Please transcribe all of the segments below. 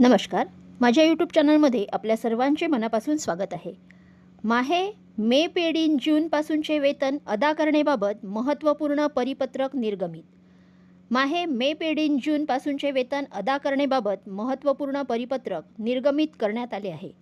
नमस्कार. माझ्या यूट्यूब चॅनलमध्ये आपल्या सर्वांचे मनापासून स्वागत आहे. माहे मे पेड इन जूनपासूनचे वेतन अदा करण्याबाबत महत्त्वपूर्ण परिपत्रक निर्गमित. माहे मे पेड इन जूनपासूनचे वेतन अदा करण्याबाबत महत्त्वपूर्ण परिपत्रक निर्गमित करण्यात आले आहे.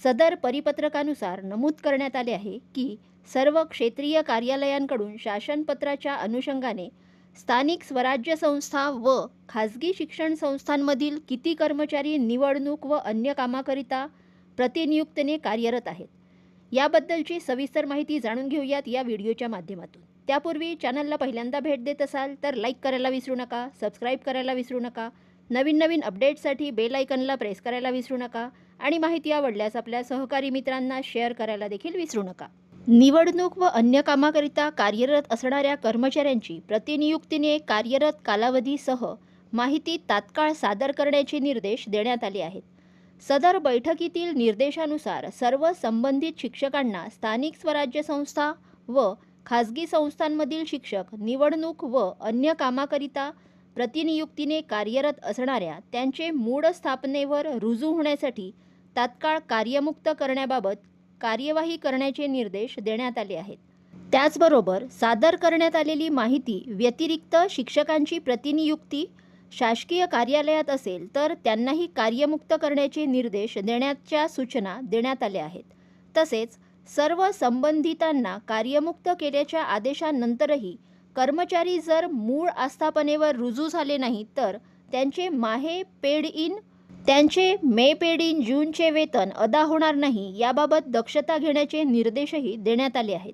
सदर परिपत्रकानुसार नमूद करण्यात आले आहे की सर्व क्षेत्रीय कार्यालयांकडून शासनपत्राच्या अनुषंगाने स्थानिक स्वराज्य संस्था व खाजगी शिक्षण संस्थांमधील किती कर्मचारी निवडणूक व अन्य कामाकरिता प्रतिनियुक्तीने कार्यरत आहेत याबद्दलची सविस्तर माहिती जाणून घेऊयात या व्हिडिओच्या माध्यमातून. त्यापूर्वी चॅनलला पहिल्यांदा भेट देत असाल तर लाईक करायला विसरू नका, सबस्क्राईब करायला विसरू नका, नवीन अपडेट्ससाठी बेल आयकनला प्रेस करायला विसरू नका आणि माहिती आवडल्यास आपल्या सहकारी मित्रांना शेअर करायला देखील विसरू नका. निवडणूक व अन्य कामाकरिता कार्यरत असणाऱ्या कर्मचाऱ्यांची प्रतिनियुक्तीने कार्यरत कालावधीसह माहिती तात्काळ सादर करण्याचे निर्देश देण्यात आले आहेत. सदर बैठकीतील निर्देशानुसार सर्व संबंधित शिक्षकांना स्थानिक स्वराज्य संस्था व खाजगी संस्थांमधील शिक्षक निवडणूक व अन्य कामाकरिता प्रतिनियुक्तीने कार्यरत असणाऱ्या त्यांचे मूळ स्थापनेवर रुजू होण्यासाठी तात्काळ कार्यमुक्त करण्याबाबत कार्यवाही करण्याचे निर्देश देण्यात आले आहेत. त्याचबरोबर सादर करण्यात आलेली माहिती व्यतिरिक्त शिक्षकांची प्रतिनियुक्ती शासकीय कार्यालयात असेल तर त्यांनाही कार्यमुक्त करण्याचे निर्देश देण्याच्या सूचना देण्यात आल्या आहेत. तसेच सर्व संबंधितांना कार्यमुक्त केल्याच्या आदेशानंतरही कर्मचारी जर मूळ आस्थापनेवर रुजू झाले नाही तर त्यांचे मे पेड इन जूनचे वेतन अदा होणार नाही याबाबत दक्षता घेण्याचे निर्देशही देण्यात आले आहेत.